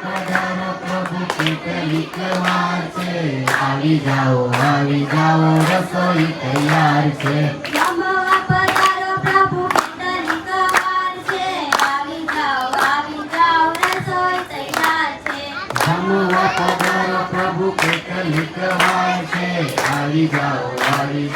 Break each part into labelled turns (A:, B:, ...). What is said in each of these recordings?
A: પધારો પ્રભુ કેટલીક વાર છે આવી જાઓ રસોઈ તૈયાર છે
B: જમવા પધારો પ્રભુ કેટલીક વાર છે આવી જાઓ રસોઈ તૈયાર છે
A: જમવા પધારો પ્રભુ કેટલીક વાર છે આવી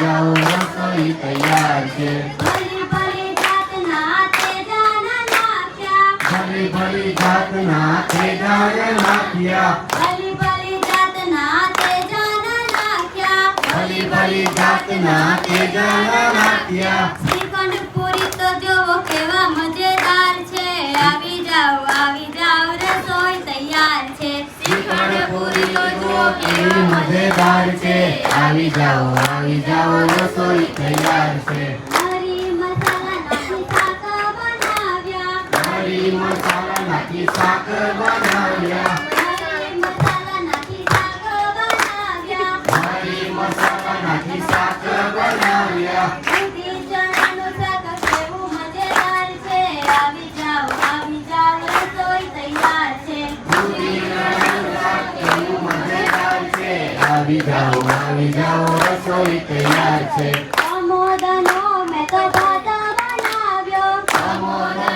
A: જાઓ રસોઈ તૈયાર છે
B: ભલી ભલી જાતના તેજાના નાખ્યા
A: ભલી ભલી જાતના તેજાને નાખ્યા
B: ભલી ભલી જાતના તેજાના નાખ્યા
A: ભલી ભલી જાતના તેજાને નાખ્યા
B: શ્રીખંડ પૂરી તો જોવો કેવા મજેદાર છે આવી જાઓ રસોઈ તૈયાર છે
A: શ્રીખંડ પૂરી તો જુઓ કેવી મજેદાર છે આવી જાઓ રસોઈ તૈયાર છે
B: મરી મસાલા નાખી શાક બનાવ્યા
A: મરી મસાલા નાખી શાક બનાવ્યા
B: મરી મસાલા નાખી શાક બનાવ્યા
A: મરી મસાલા નાખી શાક બનાવ્યા
B: દૂધી ચણાનું શાક કેવું મજેદાર છે આવી જાઓ રસોઈ તૈયાર છે
A: દૂધી ચણાનું શાક કેવું મજેદાર છે આવી જાઓ રસોઈ તૈયાર છે
B: પ્રમોદનો મેં તો ભાત બનાવ્યો
A: પ્રમોદનો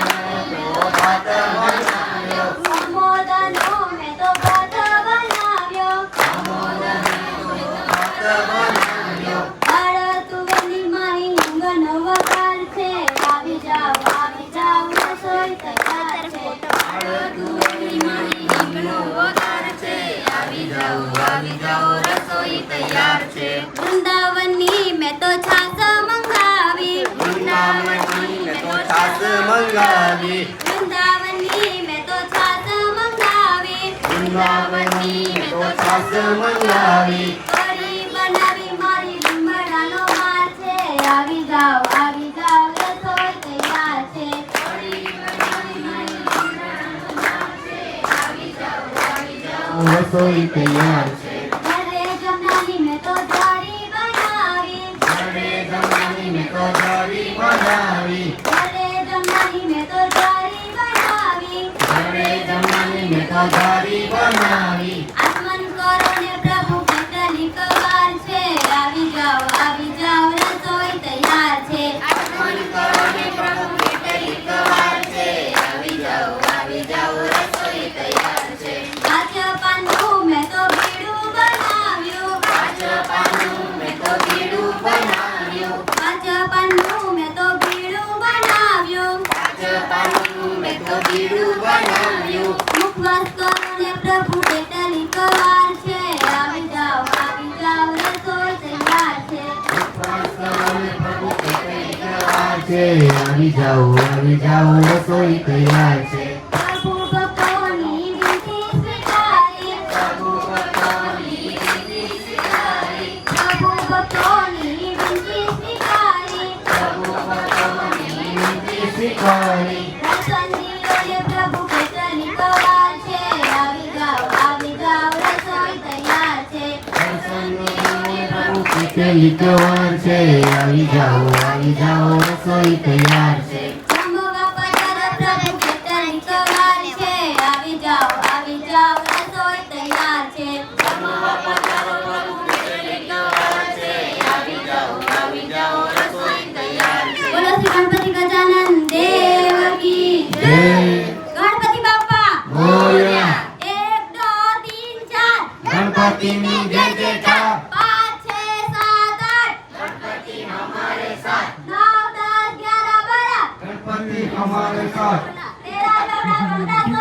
A: ભાત બનાવ્યો
B: પ્રમોદનો મેં તો ભાત બનાવ્યો
A: ભાત બનાવ્યો
B: દાળ તુવેરની મારી હિંગનો વઘાર છે આવી જાઓ રસોઈ તૈયાર છે
A: તુવેરની મારી હિંગનો વઘાર છે આવી જાઓ રસોઈ તૈયાર છે
B: વૃંદાવનની મેં તો છાશ મંગાવી
A: વૃંદાવનની મેં તો છાશ મંગાવી
B: વૃંદાવનની મેં તો છાશ મંગાવી
A: વૃંદાવનની મેં તો છાશ મંગાવી
B: કઢી બનાવી મારી લીમડાનો હાર છે આવી જાઓ રસોઈ તૈયાર છે
A: રસોઈ તૈયાર છે
B: ઘરે જમવાની મેં તો જાળી બનાવી
A: ઘરે જમવાની મેં તો જાળી બનાવી
B: ઘરે જમવાની મેં તો જાળી બનાવી
A: ઘરે જમવાની મેં તો જાળી બનાવી
B: આગમન કરો ને પ્રભુ કેટલીક વાર છે આવી જાઓ રસોઈ તૈયાર છે
A: આગમન કરો ને પ્રભુ કેટલીક વાર છે આવી જાઓ રસોઈ તૈયાર છે
B: પાંચ પાનનું મેં તો બીડું બનાવ્યું
A: પાંચ પાનું મેં તો બીડું બનાવ્યું
B: પાંચ પાનનું મેં તો બીડું બનાવ્યું
A: પાંચ પાનું મેં તો બીડું બનાવ્યું
B: મુખવાસ કરો ને પ્રભુ કેટલીક વાર છે આવી જાઓ રસોઈ તૈયાર છે
A: ઉપવાસ કરો ને પ્રભુ કેટલીક વાર છે આવી જાઓ રસોઈ તૈયાર છે
B: પ્રભુ ભક્તોની વિનતી સ્વીકારી
A: પ્રભુ ભક્તોની વિનતી સ્વીકારી
B: પ્રભુ ભક્તોની વિનતી સ્વીકારી
A: પ્રભુ ભક્તોની વિનતી સ્વીકારી
B: રસંગીઓને પ્રભુ કેટલીક વાર છે આવી જાઓ રસોઈ તૈયાર છે
A: પ્રભુ કેટલીક વાર છે આવી જાઓ રસોઈ તૈયાર છે
B: જમવા પધારો પ્રભુ કેટલીક વાર છે આવી જાઓ રસોઈ તૈયાર છે
A: જમવા પધારો પ્રભુ કેટલીક વાર છે આવી જાઓ રસોઈ તૈયાર છે
B: બોલો શ્રી ગણપતિ ગજાનન દેવ કી
A: જય
B: ગણપતિ બાપ્પા
A: મોરયા
B: 1 2 3 4
A: ગણપતિની જય જયકાર
B: 5 6 7 8
A: गणपति हमारे साथ
B: 9 10 11 12
A: गणपति हमारे साथ
B: 13 14 15 16